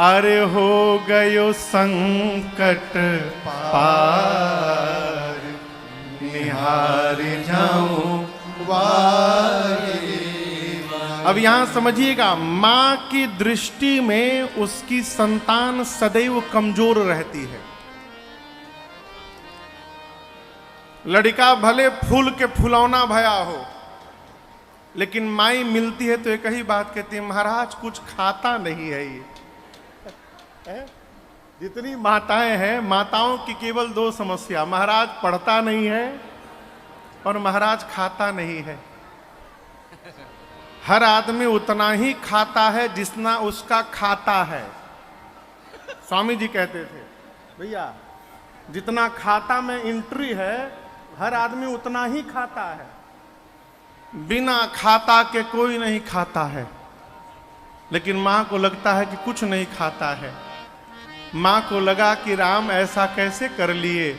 अरे हो गयो संकट पार, निहार जाऊं वारी। अब यहां समझिएगा, मां की दृष्टि में उसकी संतान सदैव कमजोर रहती है। लड़का भले फूल के फुलौना भया हो, लेकिन माई मिलती है तो एक ही बात कहती है, महाराज कुछ खाता नहीं है ये। जितनी माताएं हैं, माताओं की केवल दो समस्या, महाराज पढ़ता नहीं है और महाराज खाता नहीं है। हर आदमी उतना ही खाता है जितना उसका खाता है। स्वामी जी कहते थे, भैया जितना खाता में एंट्री है, हर आदमी उतना ही खाता है। बिना खाता के कोई नहीं खाता है। लेकिन मां को लगता है कि कुछ नहीं खाता है। मां को लगा कि राम ऐसा कैसे कर लिए।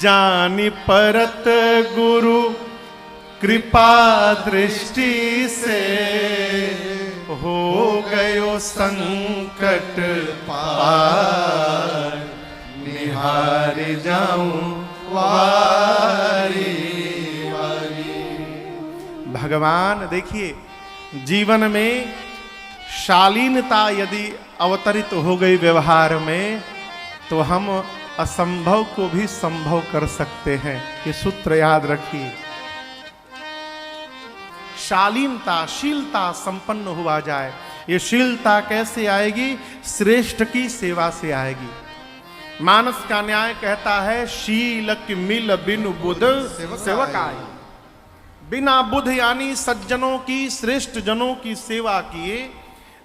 जानी परत गुरु कृपा दृष्टि से, हो गयो संकट पार, निहार जाऊं वारी वारी। भगवान देखिए, जीवन में शालीनता यदि अवतरित हो गई व्यवहार में, तो हम असंभव को भी संभव कर सकते हैं। ये सूत्र याद रखिए। शालीनता, शीलता संपन्न हुआ जाए। ये शीलता कैसे आएगी? श्रेष्ठ की सेवा से आएगी। मानस का न्याय कहता है, शीलक मिल बिनु बुध सेवक आई। बिना बुध यानी सज्जनों की, श्रेष्ठ जनों की सेवा किए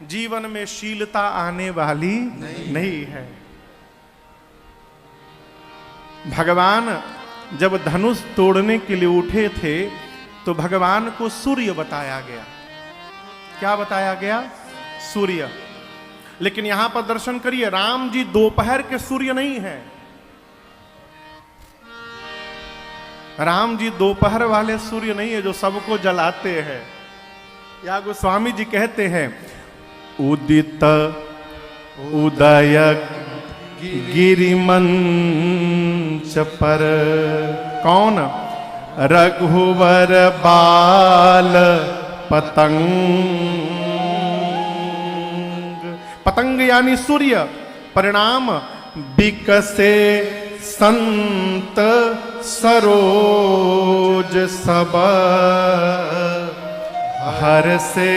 जीवन में शीलता आने वाली नहीं है। भगवान जब धनुष तोड़ने के लिए उठे थे, तो भगवान को सूर्य बताया गया। क्या बताया गया? सूर्य। लेकिन यहां पर दर्शन करिए, राम जी दोपहर के सूर्य नहीं है। राम जी दोपहर वाले सूर्य नहीं है जो सबको जलाते हैं। या गोस्वामी जी कहते हैं, उदित उदय गिरिमंच पर, कौन? रघुवर बाल पतंग। पतंग यानी सूर्य। परिणाम बिकसे संत सरोज सब, हर से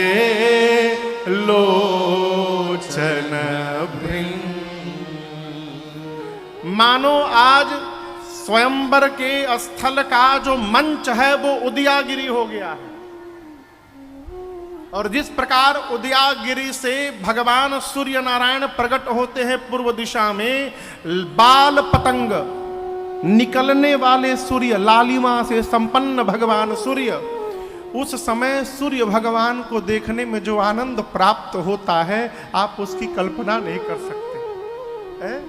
लोचन भृंग। मानो आज स्वयंवर के स्थल का जो मंच है वो उदयागिरी हो गया है। और जिस प्रकार उदयागिरी से भगवान सूर्य नारायण प्रकट होते हैं पूर्व दिशा में, बाल पतंग निकलने वाले सूर्य, लालिमा से संपन्न भगवान सूर्य, उस समय सूर्य भगवान को देखने में जो आनंद प्राप्त होता है, आप उसकी कल्पना नहीं कर सकते है?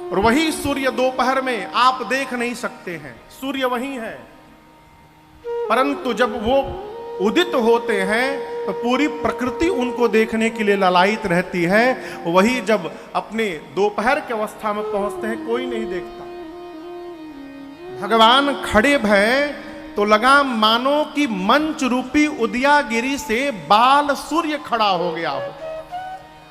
और वही सूर्य दोपहर में आप देख नहीं सकते हैं। सूर्य वही है, परंतु जब वो उदित होते हैं तो पूरी प्रकृति उनको देखने के लिए ललायित रहती है। वही जब अपने दोपहर की अवस्था में पहुंचते हैं, कोई नहीं देखता। भगवान खड़े भय तो लगा मानो कि मंच रूपी उदयागिरी से बाल सूर्य खड़ा हो गया हो।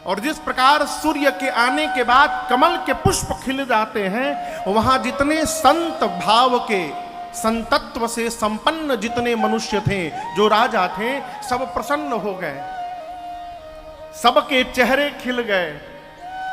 और जिस प्रकार सूर्य के आने के बाद कमल के पुष्प खिल जाते हैं, वहां जितने संत भाव के, संतत्व से संपन्न जितने मनुष्य थे, जो राजा थे, सब प्रसन्न हो गए, सबके चेहरे खिल गए।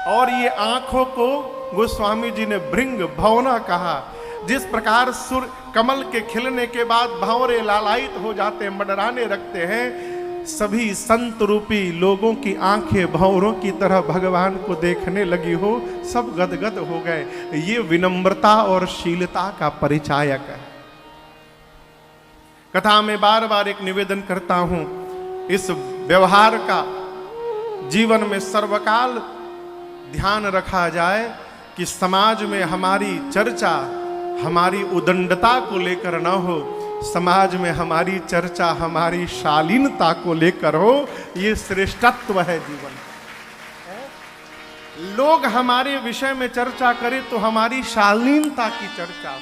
और ये आंखों को गोस्वामी जी ने भृंग भवना कहा। जिस प्रकार सूर्य कमल के खिलने के बाद भंवरे लालायित हो जाते हैं, मंडराने रखते हैं, सभी संत रूपी लोगों की आंखें भंवरों की तरह भगवान को देखने लगी हो, सब गदगद हो गए। ये विनम्रता और शीलता का परिचायक है। कथा में बार बार एक निवेदन करता हूं, इस व्यवहार का जीवन में सर्वकाल ध्यान रखा जाए कि समाज में हमारी चर्चा हमारी उदंडता को लेकर न हो, समाज में हमारी चर्चा हमारी शालीनता को लेकर हो। ये श्रेष्ठत्व है जीवन। लोग हमारे विषय में चर्चा करें तो हमारी शालीनता की चर्चा हो।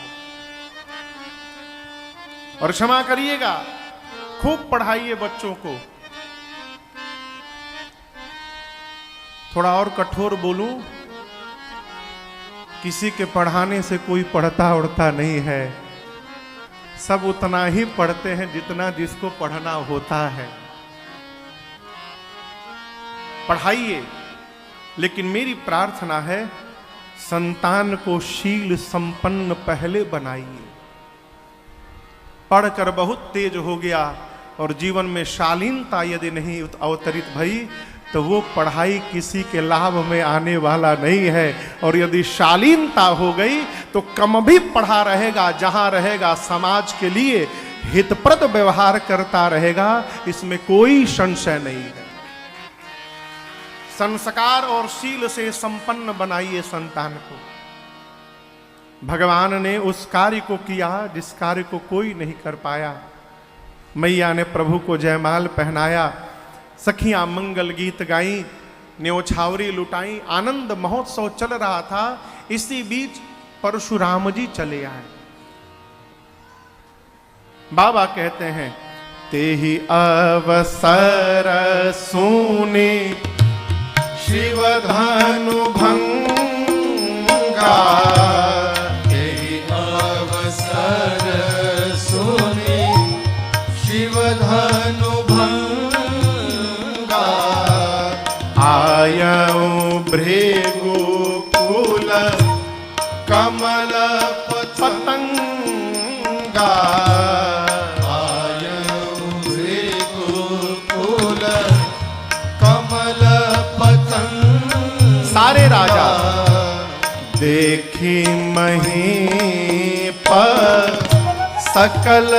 और क्षमा करिएगा, खूब पढ़ाइए बच्चों को। थोड़ा और कठोर बोलूं, किसी के पढ़ाने से कोई पढ़ता उड़ता नहीं है। सब उतना ही पढ़ते हैं जितना जिसको पढ़ना होता है। पढ़ाइए, लेकिन मेरी प्रार्थना है संतान को शील संपन्न पहले बनाइए। पढ़कर बहुत तेज हो गया और जीवन में शालीनता यदि नहीं अवतरित भई तो वो पढ़ाई किसी के लाभ में आने वाला नहीं है। और यदि शालीनता हो गई तो कम भी पढ़ा रहेगा, जहां रहेगा समाज के लिए हितप्रद व्यवहार करता रहेगा, इसमें कोई संशय नहीं है। संस्कार और शील से संपन्न बनाइए संतान को। भगवान ने उस कार्य को किया जिस कार्य को कोई नहीं कर पाया। मैया ने प्रभु को जयमाल पहनाया, सखियां मंगल गीत गाई, न्योछावरी लुटाई, आनंद महोत्सव चल रहा था। इसी बीच परशुराम जी चले आए। बाबा कहते हैं, ते ही अवसर सुने शिव धनु भंगा, ते ही अवसर सुने शिव धनु भंगा, आयऊ भृगुकुल कमल पतंगा, आयऊ भृगुकुल कमल पतंगा। सारे राजा देखी महीप सकल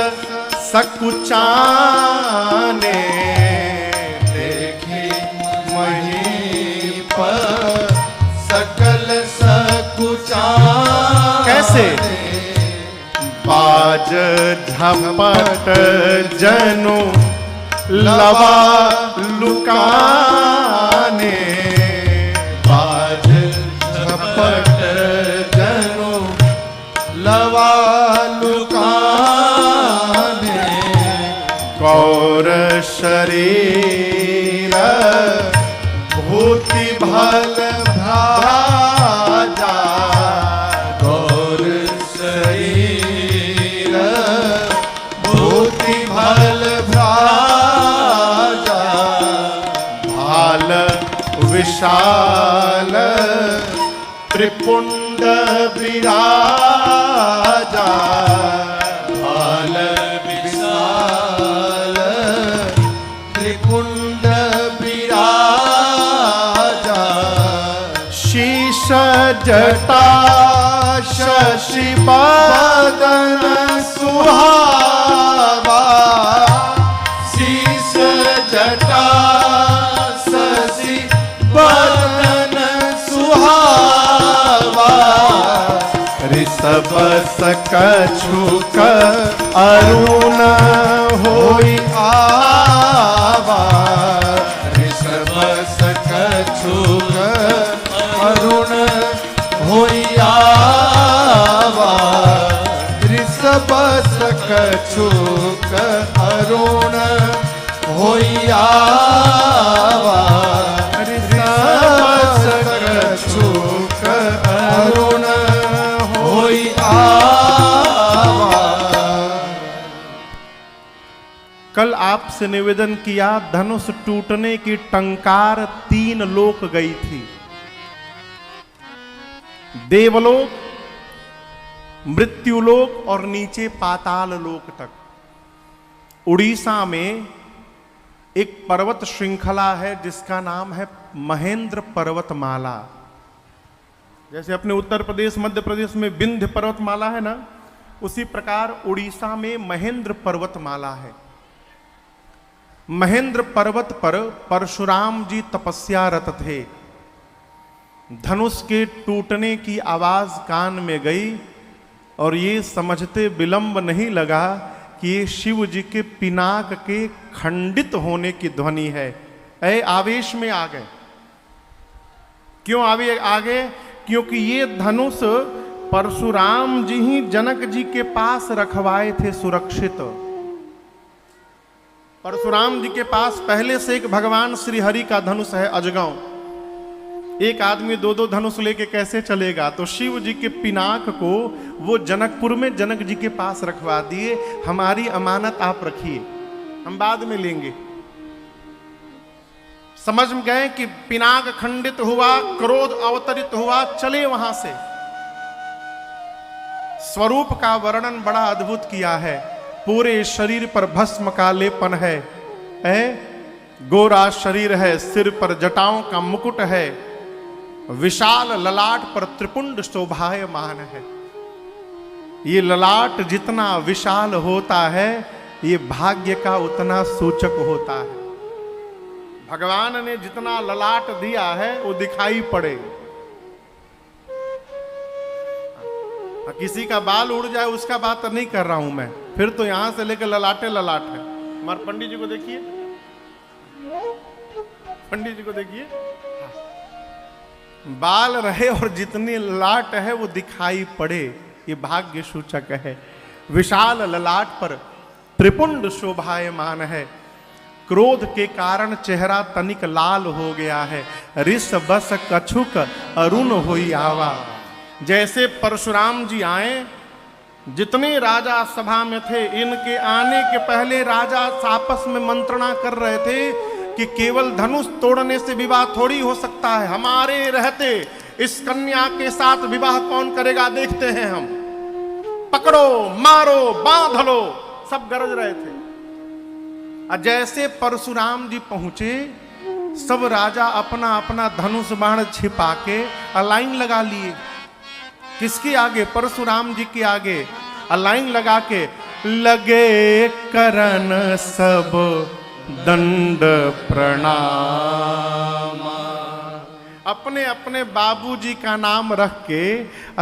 सकुचाने, देखी महीप सकल सकुचाने। कैसे? बाज झपट जनु लवा लुकाने, बाज झपट जनु लवा लुकाने, गौर शरीर भूति भल भ्राजा, गौर शरीर भूति भल भ्राजा, भाल विशाल त्रिपुंड विराजा, भाल विशाल त्रिपुंड विराजा, शीश जटा शशि बदन सुहावा, शीश जटा शशि बदन सुहावा, ऋषभ सकछुक अरुण होई आवा, ऋषभ सकछुक अरुण होई आवा, ऋषभ सकछुक अरुण होई आवा, ऋषभ सकछुक अरुण होई आवा। कल आपसे निवेदन किया, धनुष टूटने की टंकार 3 लोक गई थी। देवलोक, मृत्युलोक और नीचे पाताल लोक तक। उड़ीसा में एक पर्वत श्रृंखला है जिसका नाम है महेंद्र पर्वतमाला। जैसे अपने उत्तर प्रदेश मध्य प्रदेश में विंध्य पर्वतमाला है ना, उसी प्रकार उड़ीसा में महेंद्र पर्वतमाला है। महेंद्र पर्वत पर परशुराम जी तपस्यारत थे। धनुष के टूटने की आवाज कान में गई और ये समझते विलंब नहीं लगा कि ये शिव जी के पिनाक के खंडित होने की ध्वनि है। ऐ आवेश में आ गए। क्यों आ गए? क्योंकि ये धनुष परशुराम जी ही जनक जी के पास रखवाए थे सुरक्षित। परशुराम जी के पास पहले से एक भगवान श्री हरि का धनुष है अजगौ। एक आदमी दो दो धनुष लेके कैसे चलेगा? तो शिव जी के पिनाक को वो जनकपुर में जनक जी के पास रखवा दिए। हमारी अमानत आप रखिए, हम बाद में लेंगे। समझ में गए कि पिनाक खंडित हुआ, क्रोध अवतरित हुआ, चले वहां से। स्वरूप का वर्णन बड़ा अद्भुत किया है। पूरे शरीर पर भस्म का लेपन है, गोरा शरीर है, सिर पर जटाओं का मुकुट है, विशाल ललाट पर त्रिपुंड शोभायमान है। ये ललाट जितना विशाल होता है, ये भाग्य का उतना सूचक होता है। भगवान ने जितना ललाट दिया है वो दिखाई पड़े। किसी का बाल उड़ जाए उसका बात नहीं कर रहा हूं मैं, फिर तो यहां से लेकर ललाटे ललाट है। हमारे पंडित जी को देखिए, पंडित जी को देखिए, बाल रहे और जितनी ललाट है वो दिखाई पड़े, ये भाग्य सूचक है। विशाल ललाट पर त्रिपुंड शोभायमान है। क्रोध के कारण चेहरा तनिक लाल हो गया है। रिस बस कछुक अरुण होई आवा। जैसे परशुराम जी आए, जितने राजा सभा में थे, इनके आने के पहले राजा आपस में मंत्रणा कर रहे थे कि केवल धनुष तोड़ने से विवाह थोड़ी हो सकता है। हमारे रहते इस कन्या के साथ विवाह कौन करेगा, देखते हैं हम। पकड़ो, मारो, बांध लो, सब गरज रहे थे। जैसे परशुराम जी पहुंचे, सब राजा अपना अपना धनुष बाण छिपा के लाइन लगा लिए। किसके आगे? परशुराम जी के आगे लाइन लगा के लगे करन सब दंड प्रणाम। अपने अपने बाबूजी का नाम रख के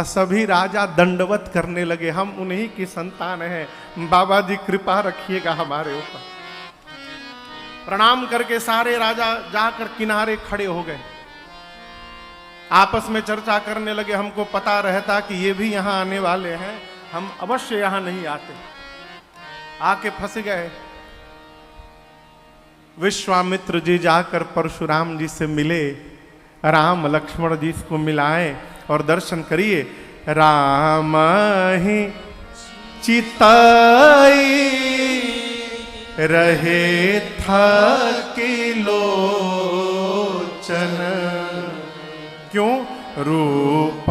सभी राजा दंडवत करने लगे। हम उन्हीं की संतान हैं, बाबा जी कृपा रखिएगा हमारे ऊपर। प्रणाम करके सारे राजा जाकर किनारे खड़े हो गए। आपस में चर्चा करने लगे। हमको पता रहता कि ये भी यहां आने वाले हैं, हम अवश्य यहां नहीं आते। आके फंस गए। विश्वामित्र जी जाकर परशुराम जी से मिले। राम लक्ष्मण जी को मिलाए और दर्शन करिए। राम ही चिताई रहे था कि लोचन। क्यों? रूप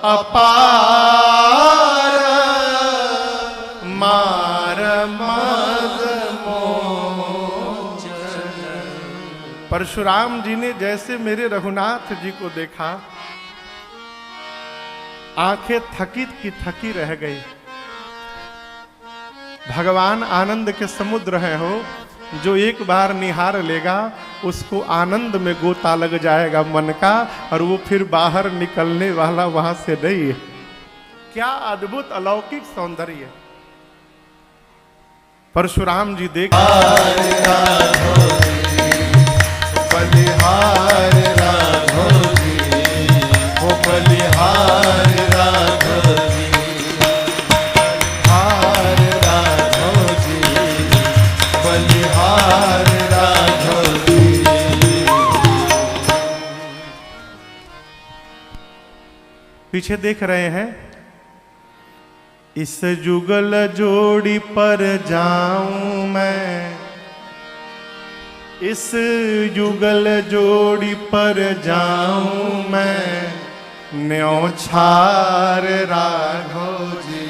अपार मार मद मोचन। परशुराम जी ने जैसे मेरे रघुनाथ जी को देखा, आंखें थकित की थकी रह गई। भगवान आनंद के समुद्र है हो, जो एक बार निहार लेगा उसको आनंद में गोता लग जाएगा मन का, और वो फिर बाहर निकलने वाला वहां से नहीं है। क्या अद्भुत अलौकिक सौंदर्य। परशुराम जी देख बलिहार राघव जी, ओ बलिहार राघव जी, हार राघव जी, बलिहार राघव जी। पीछे देख रहे हैं। इस जुगल जोड़ी पर जाऊं मैं, इस युगल जोड़ी पर जाऊं मैं, न्योछार राघव जी,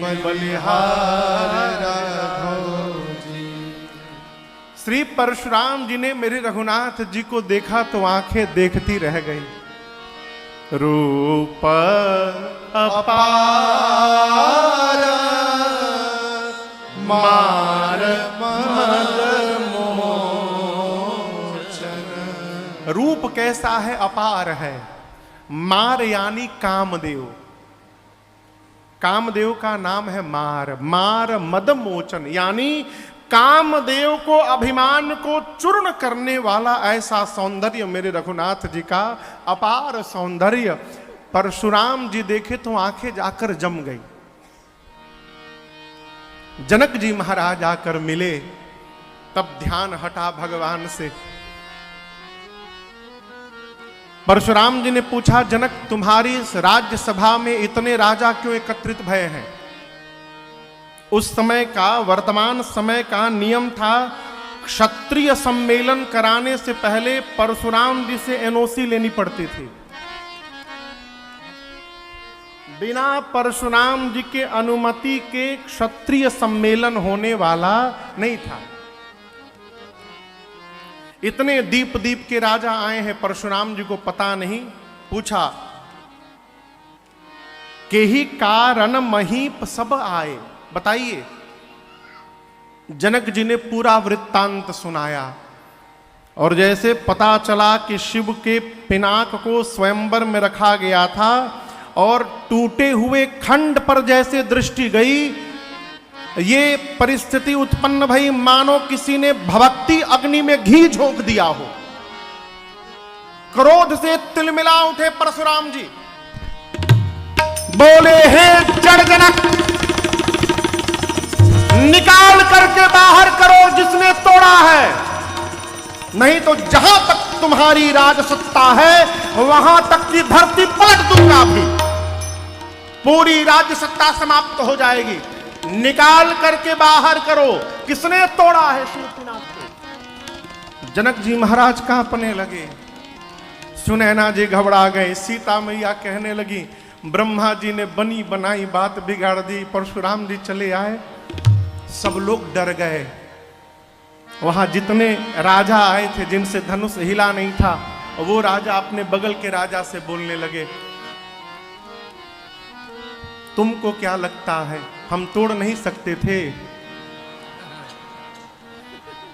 बलिहार राघव जी। श्री परशुराम जी ने मेरे रघुनाथ जी को देखा तो आंखें देखती रह गई। रूप अपार मार मद मोचन। रूप स्वरूप कैसा है, अपार है। मार यानी कामदेव, कामदेव का नाम है मार। मार मद मोचन यानी कामदेव को, अभिमान को चूर्ण करने वाला ऐसा सौंदर्य मेरे रघुनाथ जी का, अपार सौंदर्य। परशुराम जी देखे तो आंखें जाकर जम गई। जनक जी महाराज आकर मिले, तब ध्यान हटा भगवान से। परशुराम जी ने पूछा, जनक तुम्हारी इस राज्यसभा में इतने राजा क्यों एकत्रित भय हैं? उस समय का, वर्तमान समय का नियम था, क्षत्रिय सम्मेलन कराने से पहले परशुराम जी से एनओसी लेनी पड़ती थी। बिना परशुराम जी के अनुमति के क्षत्रिय सम्मेलन होने वाला नहीं था। इतने दीप दीप के राजा आए हैं, परशुराम जी को पता नहीं। पूछा, के ही कारण महीप सब आए, बताइए। जनक जी ने पूरा वृत्तांत सुनाया, और जैसे पता चला कि शिव के पिनाक को स्वयंवर में रखा गया था, और टूटे हुए खंड पर जैसे दृष्टि गई, ये परिस्थिति उत्पन्न भई मानो किसी ने भभक्ति अग्नि में घी झोंक दिया हो। क्रोध से तिलमिला उठे परशुराम जी, बोले, हे जड़ जनक, निकाल करके बाहर करो जिसने तोड़ा है, नहीं तो जहां तक तुम्हारी राजसत्ता है वहां तक की धरती पलट दूंगा। भी पूरी राजसत्ता समाप्त हो जाएगी। निकाल करके बाहर करो, किसने तोड़ा है शिवपिनाक को? जनक जी महाराज कांपने लगे, सुनैना जी घबरा गए, सीता मैया कहने लगी, ब्रह्मा जी ने बनी बनाई बात बिगाड़ दी। परशुराम जी चले आए, सब लोग डर गए। वहां जितने राजा आए थे जिनसे धनुष हिला नहीं था, वो राजा अपने बगल के राजा से बोलने लगे, तुमको क्या लगता है हम तोड़ नहीं सकते थे?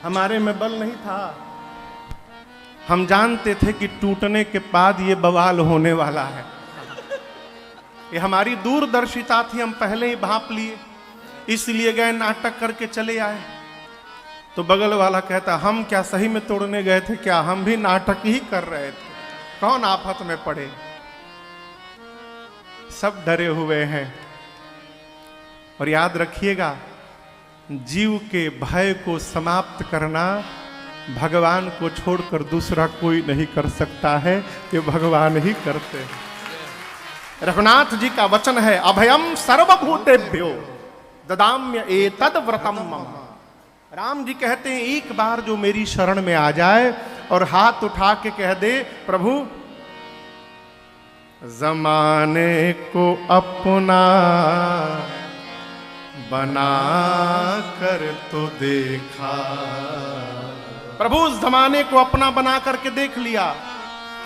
हमारे में बल नहीं था। हम जानते थे कि टूटने के बाद ये बवाल होने वाला है। ये हमारी दूरदर्शिता थी, हम पहले ही भांप लिए, इसलिए गए नाटक करके चले आए। तो बगल वाला कहता, हम क्या सही में तोड़ने गए थे क्या? हम भी नाटक ही कर रहे थे, कौन आफत में पड़े। सब डरे हुए हैं। और याद रखिएगा, जीव के भय को समाप्त करना भगवान को छोड़कर दूसरा कोई नहीं कर सकता है, ये भगवान ही करते हैं। रघुनाथ जी का वचन है, अभयम सर्वभूतेभ्यो ददाम्य एतद व्रतम मम। राम जी कहते हैं, एक बार जो मेरी शरण में आ जाए और हाथ उठा के कह दे, प्रभु जमाने को अपना बना कर तो देखा। प्रभु उस जमाने को अपना बना करके देख लिया,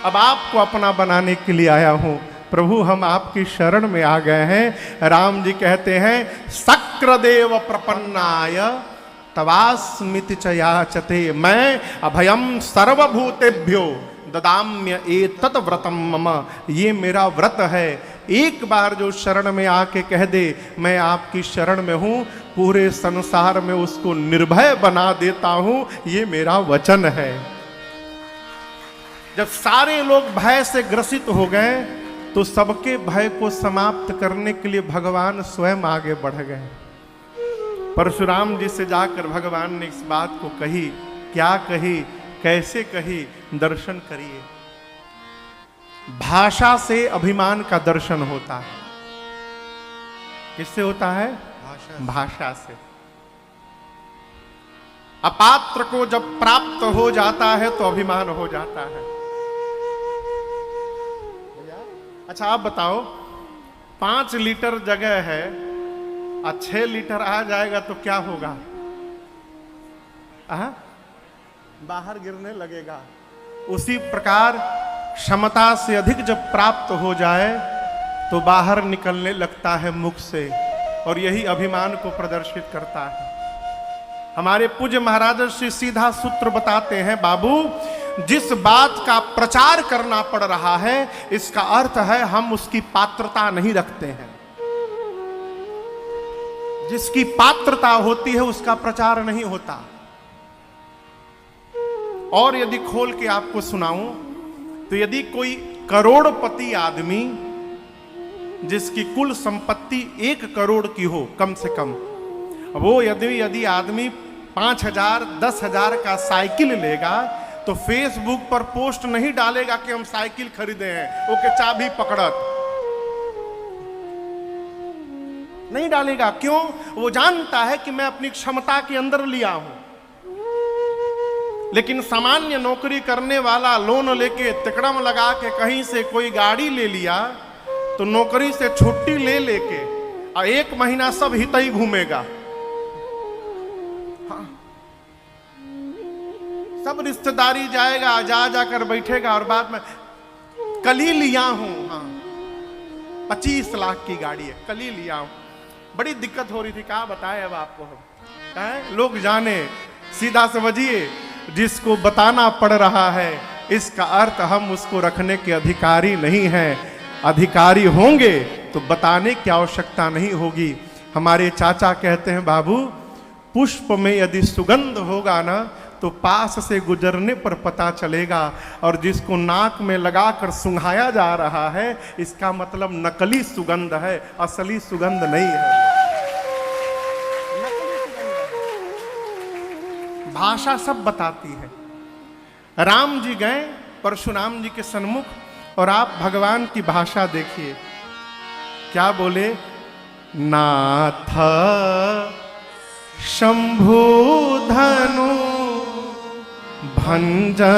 अब आपको अपना बनाने के लिए आया हूं। प्रभु हम आपकी शरण में आ गए हैं। राम जी कहते हैं, शक्रदेव प्रपन्नाय तवास्मिति च याचते, मैं अभयम सर्वभूतेभ्यो ददाम्य एतत् व्रतम मम। ये मेरा व्रत है। एक बार जो शरण में आके कह दे मैं आपकी शरण में हूं, पूरे संसार में उसको निर्भय बना देता हूं, ये मेरा वचन है। जब सारे लोग भय से ग्रसित हो गए तो सबके भय को समाप्त करने के लिए भगवान स्वयं आगे बढ़ गए। परशुराम जी से जाकर भगवान ने इस बात को कही। क्या कही, कैसे कही, दर्शन करिए। भाषा से अभिमान का दर्शन होता है। किससे होता है? भाषा से। अपात्र को जब प्राप्त हो जाता है तो अभिमान हो जाता है। अच्छा आप बताओ, 5 लीटर जगह है और 6 लीटर आ जाएगा तो क्या होगा? बाहर गिरने लगेगा। उसी प्रकार क्षमता से अधिक जब प्राप्त हो जाए तो बाहर निकलने लगता है मुख से, और यही अभिमान को प्रदर्शित करता है। हमारे पूज्य महाराज श्री सीधा सूत्र बताते हैं, बाबू जिस बात का प्रचार करना पड़ रहा है, इसका अर्थ है हम उसकी पात्रता नहीं रखते हैं। जिसकी पात्रता होती है उसका प्रचार नहीं होता। और यदि खोल के आपको सुनाऊं तो यदि कोई करोड़पति आदमी जिसकी कुल संपत्ति 1 करोड़ की हो कम से कम, वो यदि आदमी 5,000 10,000 का साइकिल लेगा तो फेसबुक पर पोस्ट नहीं डालेगा कि हम साइकिल खरीदे हैं, ओके चाबी पकड़त नहीं डालेगा। क्यों? वो जानता है कि मैं अपनी क्षमता के अंदर लिया हूं। लेकिन सामान्य नौकरी करने वाला लोन लेके तिकड़म लगा के कहीं से कोई गाड़ी ले लिया तो नौकरी से छुट्टी ले लेके और 1 महीना सब हितई घूमेगा। हाँ। सब रिश्तेदारी जाएगा, जाकर बैठेगा और बाद में कल ही लिया हूं, हाँ 25 लाख की गाड़ी है, कल ही लिया हूं। बड़ी दिक्कत हो रही थी, कहा बताए अब आपको हम, लोग जाने, सीधा समझिए। जिसको बताना पड़ रहा है इसका अर्थ हम उसको रखने के अधिकारी नहीं हैं। अधिकारी होंगे तो बताने की आवश्यकता नहीं होगी। हमारे चाचा कहते हैं, बाबू पुष्प में यदि सुगंध होगा ना तो पास से गुजरने पर पता चलेगा, और जिसको नाक में लगाकर सुंघाया जा रहा है इसका मतलब नकली सुगंध है, असली सुगंध नहीं है। भाषा सब बताती है। राम जी गए परशुराम जी के सन्मुख और आप भगवान की भाषा देखिए, क्या बोले? नाथ शंभु धनु भंजनिहारा।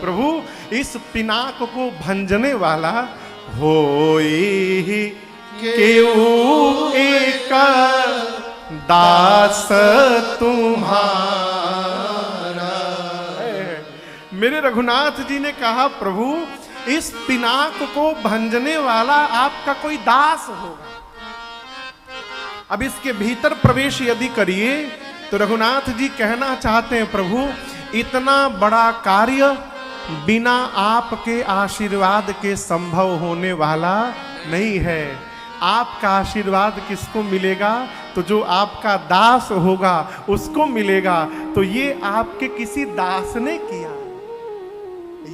प्रभु इस पिनाक को भंजने वाला होई केऊ एक दास तुम्हारा। मेरे रघुनाथ जी ने कहा, प्रभु इस पिनाक को भंजने वाला आपका कोई दास होगा। अब इसके भीतर प्रवेश यदि करिए तो रघुनाथ जी कहना चाहते हैं, प्रभु इतना बड़ा कार्य बिना आपके आशीर्वाद के संभव होने वाला नहीं है। आपका आशीर्वाद किसको मिलेगा? तो जो आपका दास होगा उसको मिलेगा। तो ये आपके किसी दास ने किया,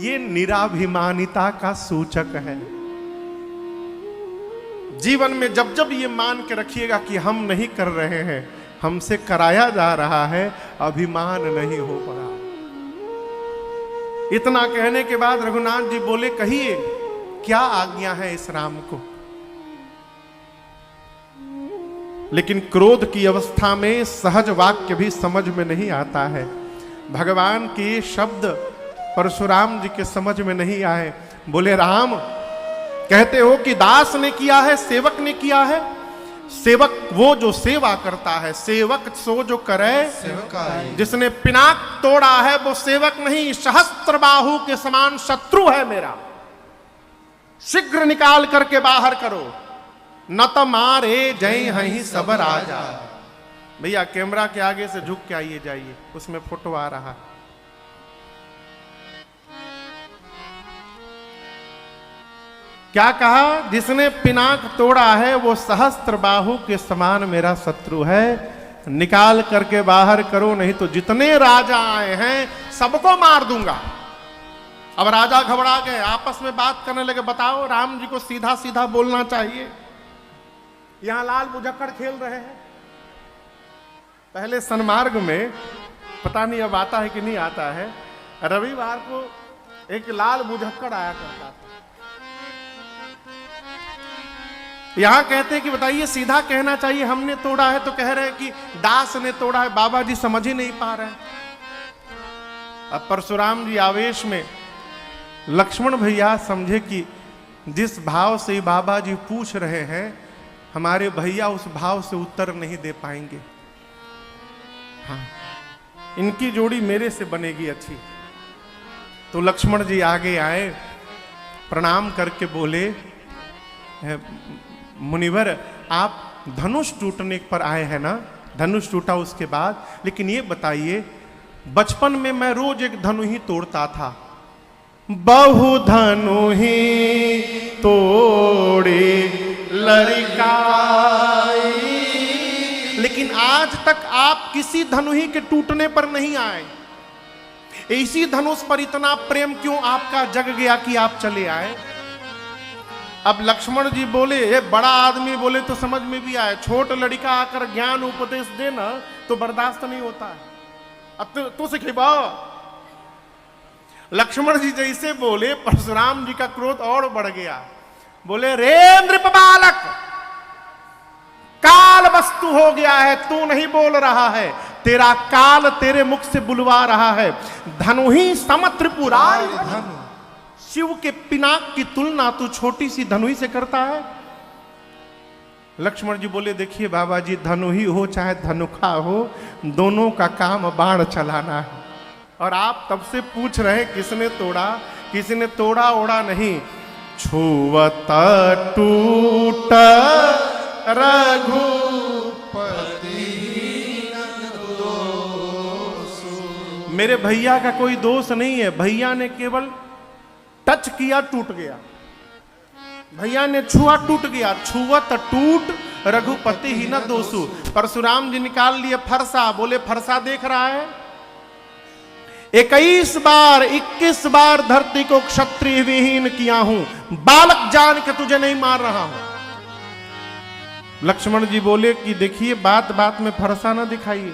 ये निराभिमानिता का सूचक है। जीवन में जब जब ये मान के रखिएगा कि हम नहीं कर रहे हैं, हमसे कराया जा रहा है, अभिमान नहीं हो पड़ा। इतना कहने के बाद रघुनाथ जी बोले, कहिए क्या आज्ञा है इस राम को? लेकिन क्रोध की अवस्था में सहज वाक्य भी समझ में नहीं आता है। भगवान के शब्द परशुराम जी के समझ में नहीं आए। बोले, राम कहते हो कि दास ने किया है, सेवक ने किया है। सेवक वो जो सेवा करता है, सेवक सो जो करे सेवकाई। जिसने पिनाक तोड़ा है वो सेवक नहीं, सहस्त्र बाहु के समान शत्रु है मेरा। शीघ्र निकाल करके बाहर करो, न तो मारे जय हहीं सब राजा। भैया कैमरा के आगे से झुक के आइए, जाइए, उसमें फोटो आ रहा है। क्या कहा? जिसने पिनाक तोड़ा है वो सहस्त्र बाहु के समान मेरा शत्रु है। निकाल करके बाहर करो, नहीं तो जितने राजा आए हैं सबको मार दूंगा। अब राजा घबरा गए, आपस में बात करने लगे, बताओ राम जी को सीधा सीधा बोलना चाहिए, यहां लाल बुझक्कड़ खेल रहे हैं। पहले सन्मार्ग में, पता नहीं अब आता है कि नहीं आता है, रविवार को एक लाल बुझक्कड़ आया करता था। यहां कहते हैं कि बताइए सीधा कहना चाहिए, हमने तोड़ा है, तो कह रहे हैं कि दास ने तोड़ा है। बाबा जी समझ ही नहीं पा रहे। अब परशुराम जी आवेश में, लक्ष्मण भैया समझे कि जिस भाव से बाबा जी पूछ रहे हैं, हमारे भैया उस भाव से उत्तर नहीं दे पाएंगे। हाँ, इनकी जोड़ी मेरे से बनेगी अच्छी। तो लक्ष्मण जी आगे आए, प्रणाम करके बोले, मुनिवर आप धनुष टूटने पर आए हैं ना? धनुष टूटा उसके बाद। लेकिन ये बताइए, बचपन में मैं रोज एक धनु ही तोड़ता था, बहु धनु ही तोड़े लड़काई, लेकिन आज तक आप किसी धनु ही के टूटने पर नहीं आए। इसी धनुष पर इतना प्रेम क्यों आपका जग गया कि आप चले आए? अब लक्ष्मण जी बोले, ये बड़ा आदमी बोले तो समझ में भी आए, छोट लड़का आकर ज्ञान उपदेश देना तो बर्दाश्त नहीं होता है। अब तू सिखेबा। लक्ष्मण जी जैसे बोले, परशुराम जी का क्रोध और बढ़ गया। बोले, रे नृप बालक, काल वस्तु हो गया है, तू नहीं बोल रहा है, तेरा काल तेरे मुख से बुलवा रहा है। धनु ही सम त्रिपुरारी धनु, शिव के पिनाक की तुलना तू छोटी सी धनु ही से करता है। लक्ष्मण जी बोले, देखिए बाबा जी, धनु ही हो चाहे धनुखा हो, दोनों का काम बाण चलाना है। और आप तब से पूछ रहे हैं किसने तोड़ा, किसने तोड़ा ओड़ा नहीं। छुवत टूट रघुपति मेरे भैया का कोई दोष नहीं है, भैया ने केवल टच किया, टूट गया। भैया ने छुआ, टूट गया। छुवत टूट रघुपति ही न दोषु। परशुराम जी निकाल लिए फरसा, बोले फरसा देख रहा है, 21 बार धरती को क्षत्रिय विहीन किया हूं, बालक जान के तुझे नहीं मार रहा हूं। लक्ष्मण जी बोले कि देखिए, बात बात में फरसा ना दिखाइए,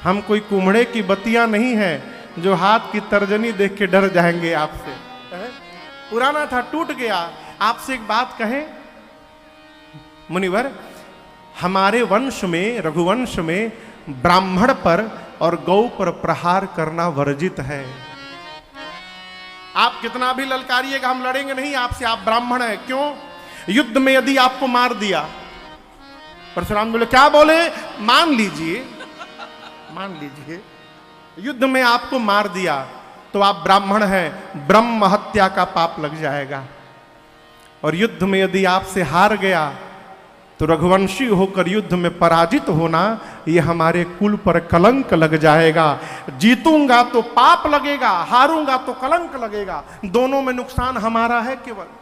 हम कोई कुम्हड़े की बतियां नहीं है जो हाथ की तर्जनी देख के डर जाएंगे आपसे। पुराना था, टूट गया। आपसे एक बात कहें मुनिवर, हमारे वंश में, रघुवंश में, ब्राह्मण पर और गौ पर प्रहार करना वर्जित है। आप कितना भी ललकारिएगा, हम लड़ेंगे नहीं आपसे, आप ब्राह्मण हैं। क्यों? युद्ध में यदि आपको मार दिया, परशुराम बोले, क्या बोले? मान लीजिए, मान लीजिए, युद्ध में आपको मार दिया तो आप ब्राह्मण हैं, ब्रह्म हत्या का पाप लग जाएगा। और युद्ध में यदि आपसे हार गया तो रघुवंशी होकर युद्ध में पराजित होना, ये हमारे कुल पर कलंक लग जाएगा। जीतूंगा तो पाप लगेगा, हारूंगा तो कलंक लगेगा, दोनों में नुकसान हमारा है केवल।